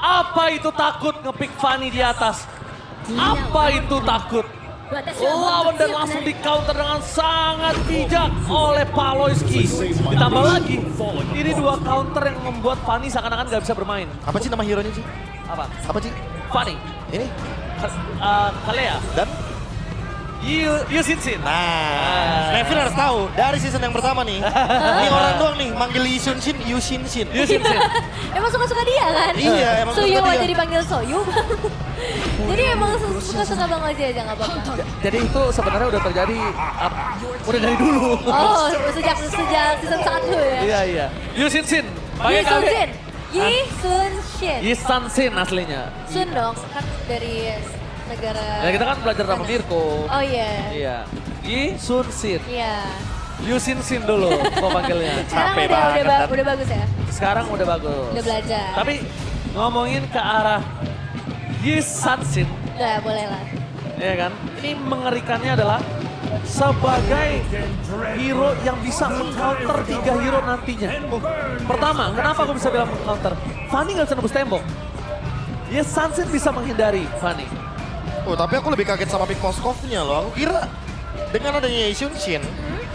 Apa itu takut ngepick Fanny di atas? Apa itu takut? Lawan dan langsung di counter dengan sangat bijak oleh Paloyski. Ditambah lagi, ini dua counter yang membuat Fanny seakan-akan gak bisa bermain. Apa sih nama hero-nya sih? Apa? Apa sih? Fanny. Ini? Kalea. Dan? Yu Sin. Nah, Kevin harus tahu dari season yang pertama nih. Ini orang doang nih manggil Lee Sun Shin, Yu Shin Shin. Emang suka-suka dia kan? Iya, emang Soyu suka dia. aja dipanggil Soyu. Jadi emang suka-suka Bang Oji aja gak apa-apa. Jadi itu sebenarnya udah terjadi, udah dari dulu. Oh, sejak season 1 ya? Iya. Yu Sin. Yi Sun Shin. Yi Sun Shin. Yi Sun Shin aslinya. Sun dong, kan dari negara... Ya kita kan belajar sama Mirko. Oh iya. Iya. Yi Sun Shin. Iya. Yu Sin dulu kok panggilnya. Sekarang Capek banget, Dan. udah bagus ya? Sekarang udah bagus. Udah belajar. Tapi ngomongin ke arah Yi Sun Shin, Udah, boleh lah. ya kan? Ini mengerikannya adalah sebagai hero yang bisa meng-counter 3 hero nantinya. Pertama, kenapa aku bisa bilang meng-counter? Fanny nggak bisa nembus tembok. Yi Sun Shin bisa menghindari Fanny. Oh, tapi aku lebih kaget sama pick Moskovnya loh. Aku kira dengan adanya Yi Sun Shin,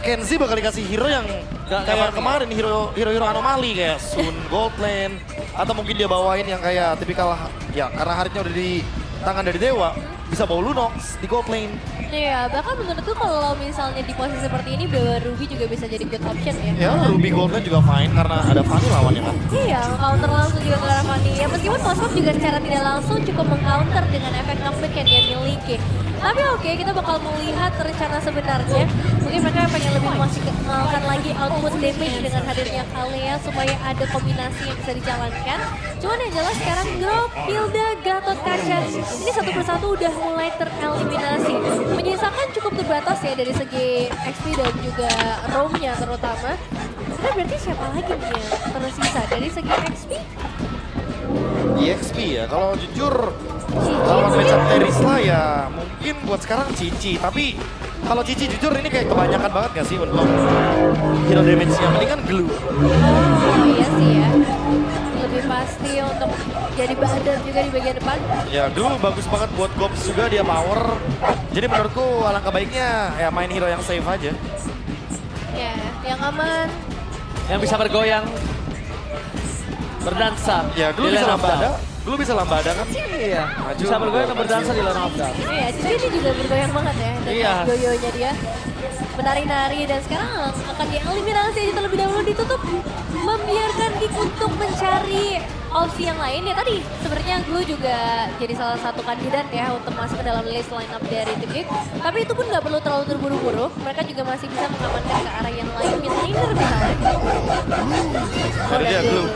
Kenzie bakal dikasih hero yang kayak kemarin hero anomali kayak Sun Goldland atau mungkin dia bawain yang kayak tipikal ya karena harinya udah di tangan dari dewa bisa bawa Lunox di Goldlane. Iya, bahkan menurutku kalau misalnya di posisi seperti ini Dewa Ruby juga bisa jadi good option ya. Ya Ruby Goldlane juga fine karena ada Fanny lawannya kan. Iya, counter langsung juga ke arah Fanny. Ya meskipun Moskov juga secara tidak langsung cukup meng-counter dengan efek comeback yang dia miliki. Tapi oke, kita bakal melihat rencana sebenarnya. Mungkin mereka pengen lebih memaksimalkan lagi output damage dengan hadirnya Kalea supaya ada kombinasi yang bisa dijalankan. Cuman yang jelas sekarang Grok, Hilda, Gatot Kaca ini satu persatu udah mulai tereliminasi. Menyisakan cukup terbatas ya dari segi XP dan juga roamnya terutama. Nah berarti siapa lagi nih yang tersisa dari segi XP? EXP ya, kalau jujur lawan matchup Terisla ya mungkin buat sekarang Cici. Tapi kalau Cici jujur ini kayak kebanyakan banget gak sih untuk hero damage-nya, mendingan Glue. Oh iya sih ya. Lebih pasti untuk jadi badan juga di bagian depan. Ya Glue bagus banget buat Gops juga, dia power. Jadi menurutku alangkah baiknya ya main hero yang safe aja. Ya, yang aman. Yang bisa bergoyang, berdansa. Ya Glue di bisa Lane of lambada, Dawn. Glue bisa lambada kan. Iya, Maju, bisa bergoyang dan maju. berdansa di Lane of Dawn. Iya, Cici ini juga bergoyang banget ya dengan Iya. goyonya dia. Menari-nari dan sekarang akan dieliminasi aja terlebih dahulu ditutup. Membiarkan Geek untuk mencari opsi yang lain. Ya tadi sebenarnya Glue juga jadi salah satu kandidat ya untuk masuk ke dalam list lineup dari The Geek. Tapi itu pun nggak perlu terlalu terburu-buru. Mereka juga masih bisa mengamankan ke arah yang lain. Mid laner misalnya. Jadi dia Glue.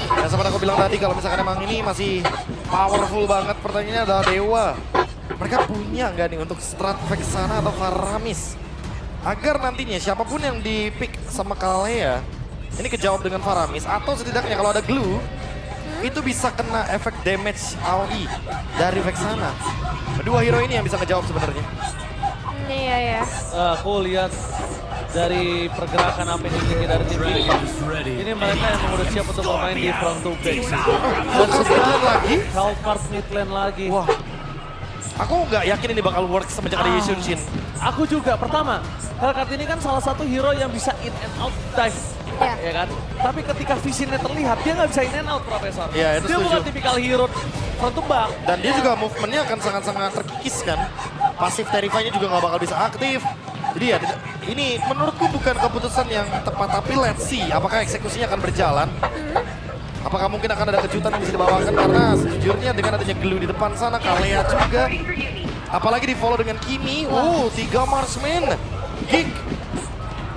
Yang seperti aku bilang tadi kalau misalkan emang ini masih powerful banget, pertanyaannya adalah Dewa. Mereka punya nggak nih untuk strat Vexana atau Faramis? Agar nantinya siapapun yang di-pick sama Kalea, ini kejawab dengan Faramis. Atau setidaknya kalau ada Glue, itu bisa kena efek damage AoE dari Vexana. Kedua hero ini yang bisa ngejawab sebenarnya. Iya ya. Aku lihat dari pergerakan apa yang dimiliki dari tim ini mereka yang udah siap untuk bermain di front to back sih. Dan sebentar lagi, Hellcard mid lane lagi. wah, aku nggak yakin ini bakal work semenjak ada Yi Sun Shin. Aku juga, pertama, Hellcard ini kan salah satu hero yang bisa in and out dive. Ya. Ya kan? Tapi ketika visionnya terlihat, dia nggak bisa in and out, Profesor. Iya, itu Dia setuju. bukan tipikal hero front to back. Dan dia juga movementnya akan sangat-sangat terkikis kan. Pasif Terrify-nya juga nggak bakal bisa aktif. Jadi ya ini menurutku bukan keputusan yang tepat, tapi let's see apakah eksekusinya akan berjalan. Apakah mungkin akan ada kejutan yang bisa dibawakan karena sejujurnya dengan adanya Glue di depan sana, Kalea juga. Apalagi di follow dengan Kimi. 3 marksman. Geek.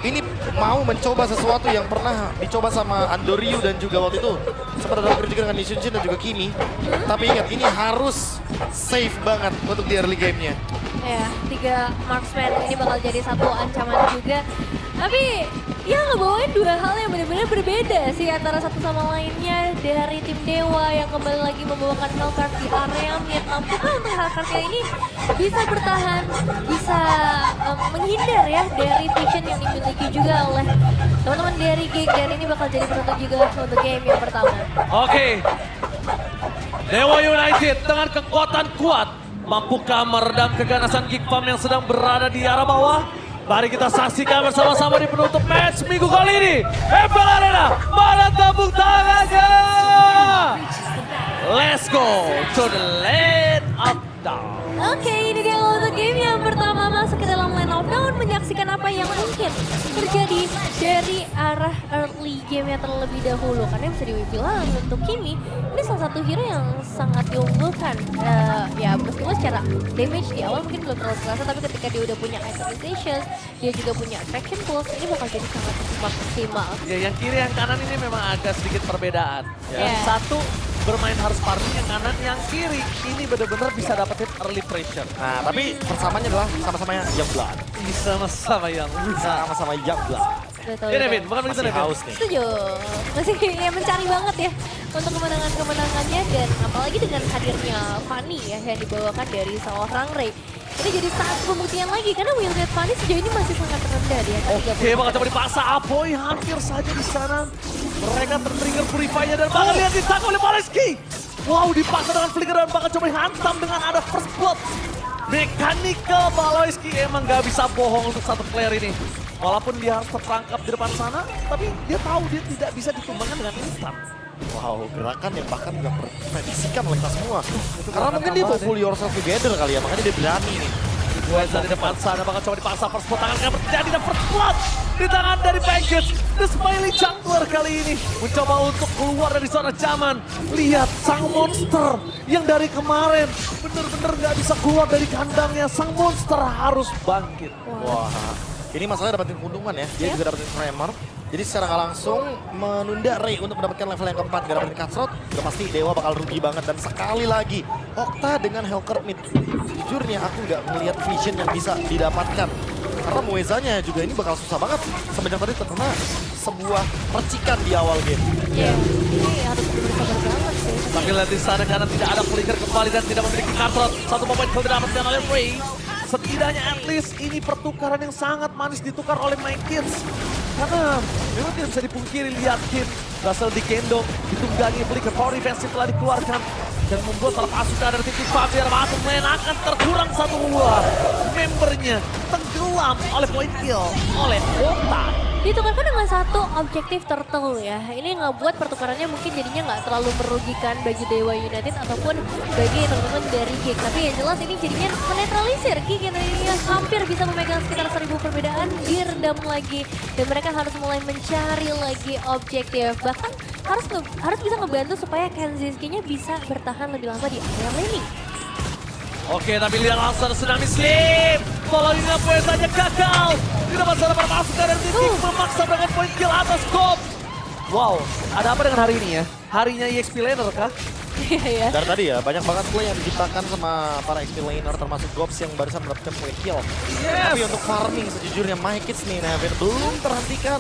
Ini mau mencoba sesuatu yang pernah dicoba sama Andoryu dan juga waktu itu sempat ada juga dengan Yi Sun Shin dan juga Kimi. Tapi ingat ini harus safe banget untuk di early game-nya. Ya, 3 marksman ini bakal jadi satu ancaman juga. Tapi ya ngebawain dua hal yang benar-benar berbeda sih antara satu sama lainnya. Dari tim Dewa yang kembali lagi membawakan Hellcard di area mid. Mampukah untuk Hellcard ini bisa bertahan, bisa menghindar ya dari vision yang dimiliki juga oleh teman-teman dari Geek. Dan ini bakal jadi penentu juga untuk game yang pertama. Oke. Dewa United dengan kekuatan kuat. Mampukah meredam keganasan Geek Farm yang sedang berada di arah bawah? Mari kita saksikan bersama-sama di penutup match minggu kali ini. Ebel Arena, mana tepuk tangannya? Let's go to the lane of down. Oke, ini dia untuk game yang pertama masuk ke dalam lane of down, menyaksikan apa yang mungkin terjadi dari arah early game-nya terlebih dahulu. Karena bisa dibilang untuk Kimi, ini salah satu hero yang sangat diunggulkan. Ya meskipun secara damage di awal mungkin belum terlalu terasa, tapi ketika dia udah punya itemization, dia juga punya attraction pulse, ini bakal jadi sangat maksimal. Ya, yang kiri yang kanan ini memang agak sedikit perbedaan. Yang Yeah. satu bermain harus farming, yang kanan, yang kiri ini benar-benar bisa dapetin early pressure. Nah, tapi persamaannya adalah sama-sama Youngblood. Sama-sama yang bisa. Sama-sama Youngblood. Betul, Ya betul. Nevin, bukan begitu Masih Nevin? haus nih. Setuju. Masih ya mencari banget ya untuk kemenangan-kemenangannya, dan apalagi dengan hadirnya Fanny ya yang dibawakan dari seorang Ray. Ini jadi satu pembuktian lagi karena win rate Fanny sejauh ini masih sangat rendah di atas Oke, bakal coba dipaksa Apoy hampir saja di sana. Mereka tertrigger Purify-nya dan bakal lihat ditangkap oleh Paleski. Wow, dipaksa dengan flicker dan bakal coba hantam dengan ada first blood. Mechanical Paleski emang gak bisa bohong untuk satu player ini. Walaupun dia harus terperangkap di depan sana, tapi dia tahu dia tidak bisa ditumbangkan dengan instan. Wow, gerakan yang bahkan nggak terprediksikan oleh kita semua. Karena mungkin dia mau pull yourself together kali ya, makanya dia berani nih. Weza di depan sana bakal coba dipaksa first blood, tangan kan terjadi dan first blood di tangan dari Pancake. The Smiley Jungler kali ini mencoba untuk keluar dari zona zaman. Lihat sang monster yang dari kemarin bener-bener nggak bisa keluar dari kandangnya. Sang monster harus bangkit. Wah, ini masalahnya dapetin keuntungan ya. Dia juga dapetin Tremor. Jadi secara nggak langsung menunda Ray untuk mendapatkan level yang keempat. Gak dapetin Cutthroat, udah pasti Dewa bakal rugi banget. Dan sekali lagi, Okta dengan Hellcurt mid. Sejujurnya aku nggak melihat vision yang bisa didapatkan. Karena Muezanya juga ini bakal susah banget. Semenjak tadi terkena sebuah percikan di awal game. Ya, ini harus bersabar banget sih. Tapi lihat di sana karena tidak ada flicker kembali dan tidak memiliki Cutthroat. Satu poin kill didapatkan oleh Ray. Setidaknya at least ini pertukaran yang sangat manis ditukar oleh My Kids. Karena memang tidak bisa dipungkiri, lihat tim berhasil digendong, ditunggangi flicker power defense telah dikeluarkan. Dan membuat para pasukan dari tim Fabir masuk main akan terkurang satu buah. Membernya tenggelam oleh point kill oleh Okta. Ditukarkan dengan satu objektif turtle ya. Ini ngebuat pertukarannya mungkin jadinya nggak terlalu merugikan bagi Dewa United ataupun bagi teman-teman dari Geek. Tapi yang jelas ini jadinya menetralisir Geek yang tadinya hampir bisa memegang sekitar 1000 perbedaan, diredam lagi. Dan mereka harus mulai mencari lagi objektif. Bahkan harus bisa ngebantu supaya Kenziski-nya bisa bertahan lebih lama di area laning. Oke, tapi lihat langsung Tsunami Slim. Following-nya poin saja gagal. Tidak masalah para pasukan dari tim Geek memaksa dengan poin kill atas Gob. Wow, ada apa dengan hari ini ya? Harinya EXP Laner kah? Iya ya. Dari tadi ya, banyak banget play yang diciptakan sama para XP laner termasuk Gobs yang barusan mendapatkan point kill. Yes. Tapi untuk farming sejujurnya My Kids nih, Nevin, belum terhentikan.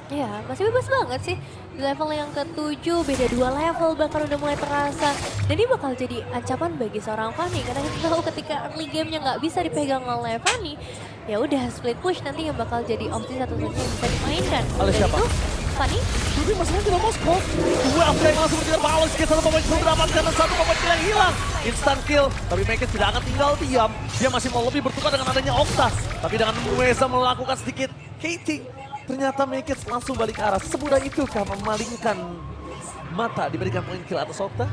Ya, masih bebas banget sih. Di level yang ke-7, beda 2 level bahkan udah mulai terasa. Dan ini bakal jadi ancaman bagi seorang Fanny. Karena kita tahu ketika early game-nya nggak bisa dipegang oleh Fanny, ya udah split push nanti yang bakal jadi opsi satu-satunya yang bisa dimainkan. Oleh siapa? Yaitu Fanny. Tapi masalahnya tidak mau skop. Dua upgrade langsung mengejar Palos. Satu pemain kill mendapatkan dan satu pemain kill yang hilang. Instant kill. Tapi Mekis tidak akan tinggal diam. Dia masih mau lebih bertukar dengan adanya Okta. Tapi dengan Mueza melakukan sedikit kating, ternyata Mekis langsung balik arah. Semudah itu kah memalingkan mata diberikan poin kill atas Okta?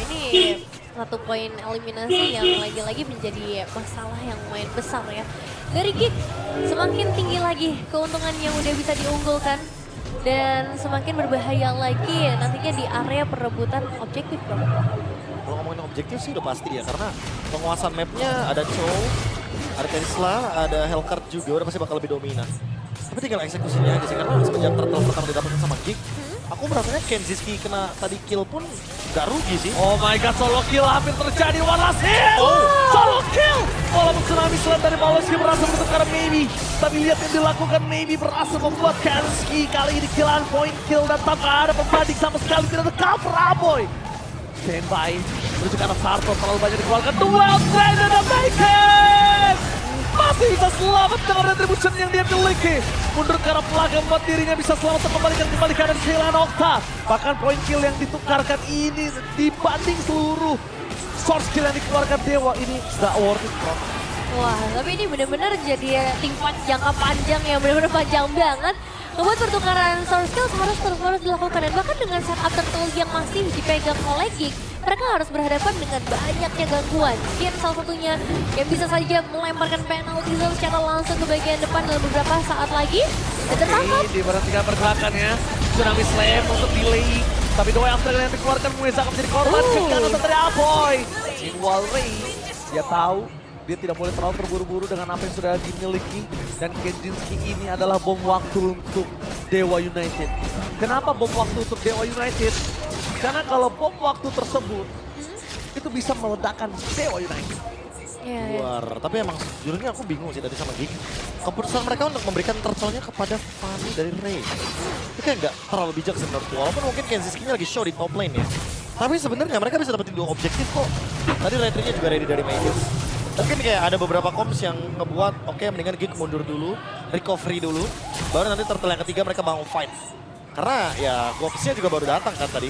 Ini satu poin eliminasi yang lagi-lagi menjadi masalah yang lumayan besar ya. Dari Geek, semakin tinggi lagi keuntungan yang udah bisa diunggulkan. Dan semakin berbahaya lagi ya nantinya di area perebutan objektif bro. Kalau ngomongin objektif sih udah pasti ya, karena penguasaan mapnya ada Chow, ada Tesla, ada Hellcurt juga, udah pasti bakal lebih dominan. Tapi tinggal eksekusinya aja sih, karena semenjak turtle pertama didapatkan sama Geek, aku merasanya Kenziski kena tadi kill pun gak rugi sih. Oh my god, solo kill hampir terjadi. One last hit! Solo kill! Walaupun Tsunami Slam dari Paloski berhasil menukar Maybe. Tapi lihat yang dilakukan Maybe berhasil membuat Kenziski kali ini killan point kill. Dan tanpa ada pembanding sama sekali, tidak ada cover Aboy. Standby, menuju ke arah Sarto, terlalu banyak dikeluarkan. Dua upgrade dan make it! masih bisa selamat dengan retribution yang dia miliki. Mundur ke arah belakang membuat dirinya bisa selamat mengembalikan kembali keadaan kehilangan Okta. Bahkan poin kill yang ditukarkan ini dibanding seluruh source kill yang dikeluarkan Dewa ini gak worth it, bro. Wah, tapi ini benar-benar jadi tingkat jangka panjang yang benar-benar panjang banget. Membuat pertukaran source skill harus terus dilakukan. Dan bahkan dengan setup turtle yang masih dipegang oleh Geek, mereka harus berhadapan dengan banyaknya gangguan. Mungkin salah satunya yang bisa saja melemparkan penalti zone secara langsung ke bagian depan dalam beberapa saat lagi. Dan tertangkap. Oke, diberhentikan pergerakannya. Tsunami Slam untuk delay. Tapi doa yang yang dikeluarkan Mueza akan menjadi korban. Kekanan dari Aboy. Meanwhile Ray, dia tahu dia tidak boleh terlalu terburu-buru dengan apa yang sudah dimiliki. Dan Genjinski ini adalah bom waktu untuk Dewa United. Kenapa bom waktu untuk Dewa United? Karena kalau bom waktu tersebut, itu bisa meledakkan Dewa United. Luar. Tapi emang sejujurnya aku bingung sih tadi sama Geek. Keputusan mereka untuk memberikan turtle-nya kepada Fanny dari Ray. Itu kayak nggak terlalu bijak sih menurutku. Walaupun mungkin Genjinski-nya lagi show di top lane ya. Tapi sebenarnya mereka bisa dapetin 2 objektif kok. Tadi retry-nya juga ready dari Mages. Mungkin kayak ada beberapa comms yang ngebuat oke, mendingan Geek mundur dulu, recovery dulu, baru nanti turtle yang ketiga mereka mau fight. Karena ya Gobs-nya juga baru datang kan tadi.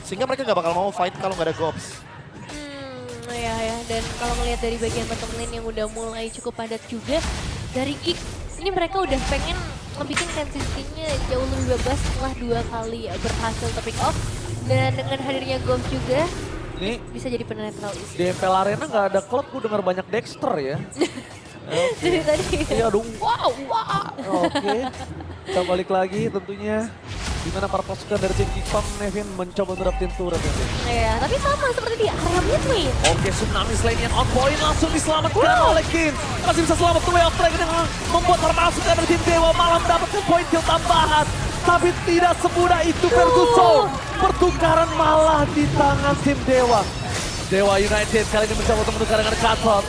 Sehingga mereka nggak bakal mau fight kalau nggak ada Gobs. Ya, dan kalau melihat dari bagian bottom lane yang udah mulai cukup padat juga, dari Geek, ini mereka udah pengen ngebikin konsistensinya jauh lebih bebas setelah 2 kali berhasil pick off. Dan dengan hadirnya Gobs juga, Ini bisa jadi penetral isi. di MPL Arena nggak ada klub, gue dengar banyak Dexter ya. Dari tadi. Iya dong, wow. Oke, kita balik lagi tentunya. Dimana para pasukan dari tim Geek Farm, Nevin mencoba menerapin turret ya. Ya, tapi sama seperti di area mid lane. Oke, Tsunami Slam yang on point langsung diselamatkan oleh Kin. Masih bisa selamat way of Dragon dengan membuat para pasukan dari tim Dewa malah mendapatkan poin kill tambahan. Tapi tidak semudah itu versus Soul. Pertukaran malah di tangan tim Dewa. Dewa United kali ini mencoba untuk menukar dengan Katot.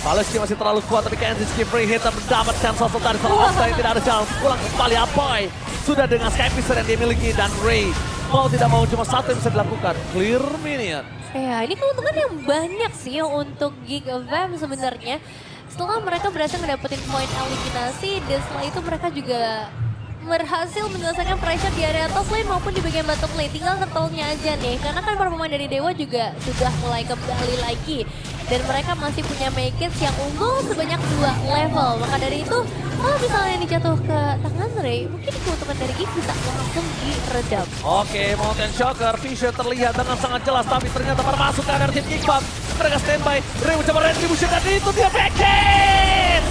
Paloyski masih terlalu kuat tapi Genjinski free hit dan mendapatkan sosok dari seorang Okta yang tidak ada chance. Pulang kembali Apoy. Sudah dengan Sky Piscer yang dimiliki dan Ray. Mau tidak mau cuma satu yang bisa dilakukan. Clear minion. Ya, ini keuntungan yang banyak sih untuk Geek FM sebenarnya. Setelah mereka berhasil mendapatkan poin eliminasi dan setelah itu mereka juga berhasil menyelesaikan pressure di area top lane maupun di bagian bottom lane. Tinggal turtle-nya aja nih, karena kan para pemain dari Dewa juga sudah mulai kembali lagi. Dan mereka masih punya Mages yang unggul sebanyak 2 level. Maka dari itu, kalau misalnya ini jatuh ke tangan Ray, mungkin keuntungan dari Geek bisa langsung diredam. Oke, Mountain Shocker, Vision terlihat dengan sangat jelas, tapi ternyata masuk ke area tim Geek Farm. Mereka standby, Ray mencoba retribution dan itu dia package!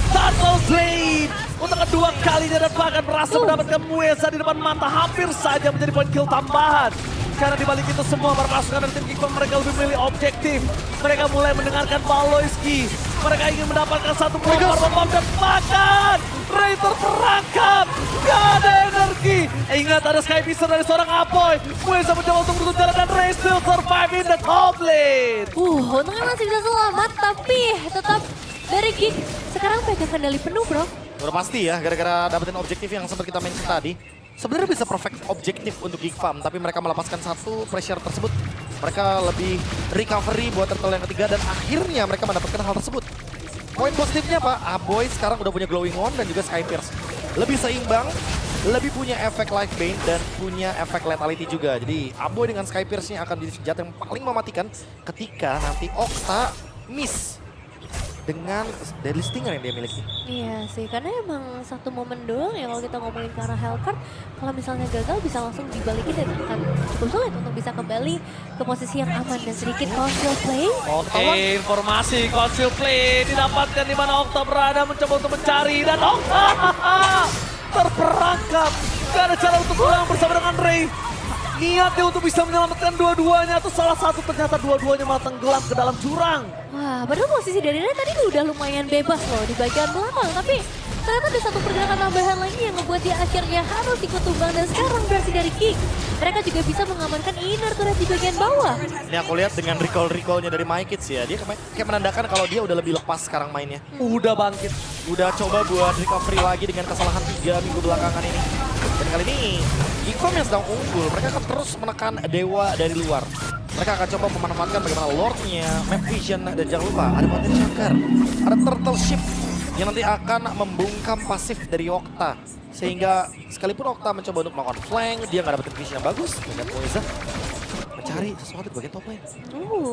Turtle Slate untuk kedua kalinya dan bahkan berhasil mendapatkan Mueza di depan mata, hampir saja menjadi poin kill tambahan. Karena dibalik itu semua para pasukan dari tim Geek Farm mereka lebih memilih objektif. Mereka mulai mendengarkan Paloyski. Mereka ingin mendapatkan satu poin bom dan bahkan Ray terperangkap. Gak ada energi. Ingat ada Sky Piscer dari seorang Apoy. Mueza mencoba untuk menutup jalan dan Ray still survive in the top lane. Untungnya masih bisa selamat, tapi tetap dari Geek sekarang pegang kendali penuh, bro. Udah pasti ya, gara-gara dapetin objektif yang sempat kita mention tadi. Sebenarnya bisa perfect objektif untuk Geek Farm, tapi mereka melepaskan satu pressure tersebut. Mereka lebih recovery buat turtle yang ketiga dan akhirnya mereka mendapatkan hal tersebut. Poin positifnya apa? Aboy sekarang udah punya Glowing Wand dan juga Sky Pierce. Lebih seimbang, lebih punya efek Life Bane dan punya efek Lethality juga. Jadi Aboy dengan Sky Pierce-nya akan jadi senjata yang paling mematikan ketika nanti Okta miss dengan Deadly Stinger yang dia miliki. Iya sih, karena emang satu momen doang ya kalau kita ngomongin ke arah Hellcard, kalau misalnya gagal bisa langsung dibalikin dan akan cukup sulit untuk bisa kembali ke posisi yang aman dan sedikit conceal play. Oke, informasi conceal play didapatkan di mana Okta berada mencoba untuk mencari dan Okta terperangkap. Gak ada cara untuk pulang bersama dengan Ray. Niatnya untuk bisa menyelamatkan dua-duanya atau salah satu ternyata dua-duanya malah tenggelam ke dalam jurang. Wah, padahal posisi dari Ray tadi udah lumayan bebas loh di bagian belakang, tapi ternyata ada satu pergerakan tambahan lagi yang membuat dia akhirnya harus ikut tumbang dan sekarang versi dari Geek. Mereka juga bisa mengamankan inner turret di bagian bawah. Ini aku lihat dengan recall-recallnya dari MyKids ya, dia kayak menandakan kalau dia udah lebih lepas sekarang mainnya. Udah bangkit. Udah coba buat recovery lagi dengan kesalahan 3 minggu belakangan ini. Dan kali ini Geekfam yang sedang unggul. Mereka akan terus menekan Dewa dari luar. Mereka akan coba memanfaatkan bagaimana Lordnya, Map Vision, dan jangan lupa ada Mountain Chakra, ada Turtle Ship yang nanti akan membungkam pasif dari Okta. Sehingga sekalipun Okta mencoba untuk melakukan flank, dia nggak dapetin vision yang bagus. Dan Moiza mencari sesuatu di bagian top lane.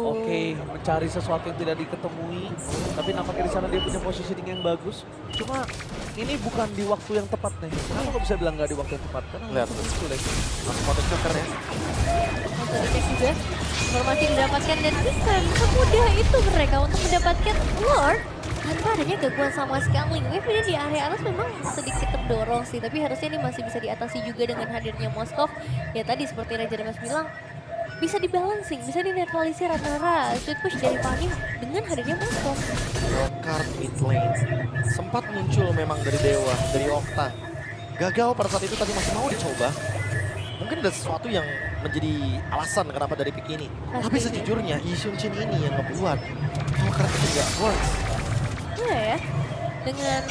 Oke, mencari sesuatu yang tidak diketemui. Tapi nampaknya di sana dia punya positioning yang bagus. Cuma ini bukan di waktu yang tepat nih. Kenapa kok bisa bilang nggak di waktu yang tepat? Karena Lihat. sulit. Langsung Mountain Chakra ya. Untuk dicek juga informasi didapatkan dan bisa semudah itu mereka untuk mendapatkan Lord tanpa adanya gangguan sama sekali. Wave ini di area atas memang sedikit terdorong sih, tapi harusnya ini masih bisa diatasi juga dengan hadirnya Moskov. Ya tadi seperti Raja Demas bilang, bisa dibalancing, bisa dinetralisir antara sweet push dari Fanny dengan hadirnya Moskov. Card mid lane sempat muncul memang dari Dewa, dari Okta. Gagal pada saat itu, tapi masih mau dicoba. Mungkin ada sesuatu yang menjadi alasan kenapa dari pick ini. Tapi sejujurnya Yi Sun-shin ini yang ngebuat kalau card itu nggak works. Iya ya, dengan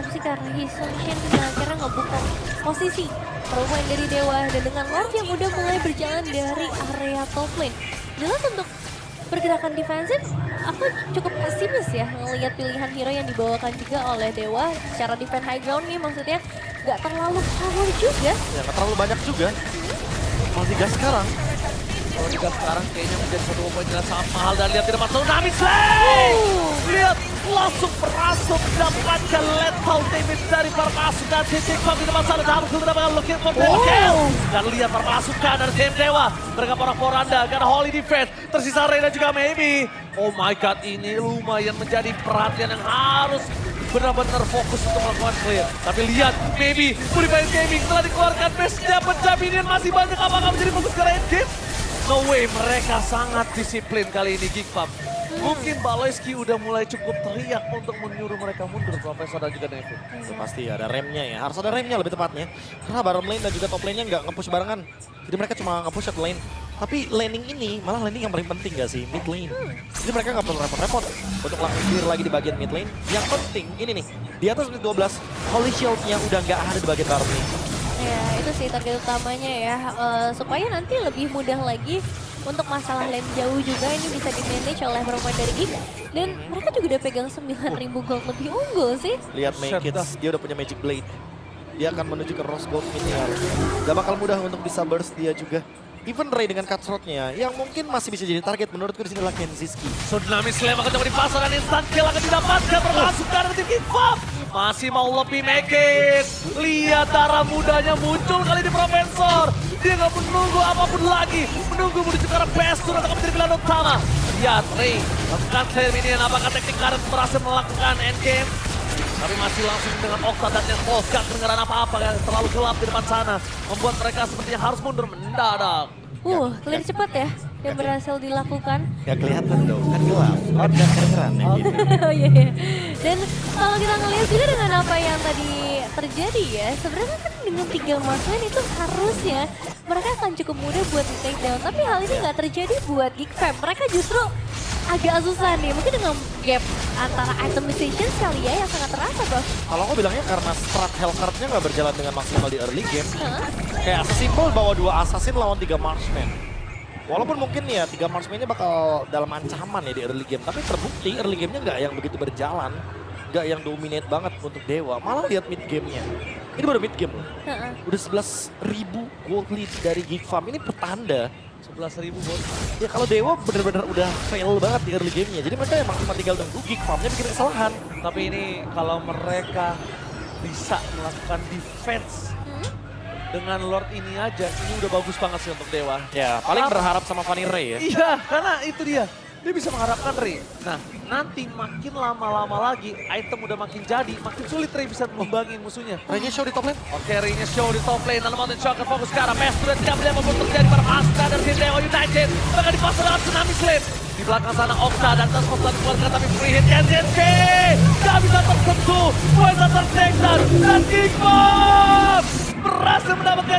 opsi karena Hisunshin akhirnya ngebuka posisi perempuan dari Dewa dan dengan Lord yang udah mulai berjalan dari area top lane. Jelas untuk pergerakan defensif, aku cukup pesimis ya ngelihat pilihan hero yang dibawakan juga oleh Dewa. Secara defense high ground nih maksudnya nggak terlalu power juga. Ya nggak terlalu banyak juga. Kalau gas sekarang, Kalau juga sekarang kayaknya menjadi satu poin jelas sangat mahal dan lihat tidak masuk Tsunami Slay! Lihat langsung merasuk mendapatkan lethal damage dari para pasukan Geekfam di depan sana. Harus mendapatkan looking for the kill. Dan lihat para pasukan dari tim Dewa. Mereka porak-poranda, gak ada Holy Defense. Tersisa Rey dan juga Maybe. Oh my god, ini lumayan menjadi perhatian yang harus benar-benar fokus untuk melakukan clear. Tapi lihat, Maybe, Purified Gaming telah dikeluarkan base-nya. Penjaminan masih banyak, apakah menjadi fokus ke endgame? No way, mereka sangat disiplin kali ini Geekfam. Mungkin Baloyski udah mulai cukup teriak untuk menyuruh mereka mundur, Profesor dan juga Nevin. itu pasti ada remnya ya. Harus ada remnya lebih tepatnya. Karena bottom lane dan juga top lane-nya nggak nge-push barengan. Jadi mereka cuma nge-push at lane. Tapi laning ini malah laning yang paling penting gak sih? Mid lane. Jadi mereka nggak perlu repot-repot untuk langsung clear lagi di bagian mid lane. Yang penting ini nih, di atas menit 12, Holy Shield-nya udah nggak ada di bagian bottom lane. Ya itu sih target utamanya ya, supaya nanti lebih mudah lagi untuk masalah lane jauh juga ini bisa di-manage oleh perempuan dari Geek. Dan mereka juga udah pegang 9.000 gold lebih unggul sih. Lihat Maykits, dia udah punya Magic Blade. Dia akan menuju ke Rose Gold Meteor. Gak bakal mudah untuk bisa burst dia juga. Even Ray dengan cutthroat-nya, yang mungkin masih bisa jadi target menurutku di sini adalah Kenziski. Tsunami Slam akan coba dipasang dan instant kill akan didapatkan termasuk dari tim Geekfam. Masih mau lebih make it. Lihat darah mudanya muncul kali di Profesor. Dia nggak menunggu apapun lagi. Menunggu menuju ke arah best turn atau menjadi pilihan utama. Lihat Ray lakukan terminian. Apakah teknik karet berhasil melakukan endgame? Tapi masih langsung dengan Okta dan Netball. Gak kedengeran apa-apa yang terlalu gelap di depan sana. Membuat mereka sepertinya harus mundur mendadak. Clear cepat ya yang berhasil dilakukan. Gak kelihatan dong, kan gelap. Oh, dan kedengeran ya gitu. Oh iya, iya. Dan kalau kita ngelihat juga dengan apa yang tadi terjadi ya, sebenarnya kan dengan 3 marksman itu harusnya mereka akan cukup mudah buat di-take down. Tapi hal ini nggak terjadi buat Geekfam. Mereka justru agak susah nih, mungkin dengan gap antara itemization kali ya yang sangat terasa bro. Kalau aku bilangnya karena strat Hellcard-nya nggak berjalan dengan maksimal di early game. Hah? Kayak sesimpel bawa 2 assassin lawan 3 marksman. Walaupun mungkin ya 3 marksman-nya bakal dalam ancaman ya di early game. Tapi terbukti early game-nya nggak yang begitu berjalan. Nggak yang dominate banget untuk Dewa. Malah lihat mid game-nya. Ini baru mid game. Heeh. Udah 11.000 gold lead dari Geekfam. Ini pertanda 11.000 bos. ya kalau Dewa bener-bener udah fail banget di early game-nya. Jadi mereka emang cuma tinggal nunggu Geekfam-nya bikin kesalahan. Tapi ini kalau mereka bisa melakukan defense dengan Lord ini aja, ini udah bagus banget sih untuk Dewa. Ya, paling berharap sama Fanny Ray ya. Iya, karena itu dia. Dia bisa mengharapkan Ray. Nah, nanti makin lama-lama lagi, item udah makin jadi, makin sulit Ray bisa mengimbangi musuhnya. Ray-nya show di top lane. Oke, Ray-nya show di top lane, lalu Mountain Shocker fokus ke arah Best. Sudah tidak melihat apapun terjadi pada pasukan dari tim Dewa United. Bahkan dipasang dengan Tsunami Slam. Di belakang sana Okta dan Tasmos telah dikeluarkan, tapi free hit NZK. Gak bisa tersentuh, bisa ter-take down. Dan Geekfam berhasil mendapatkan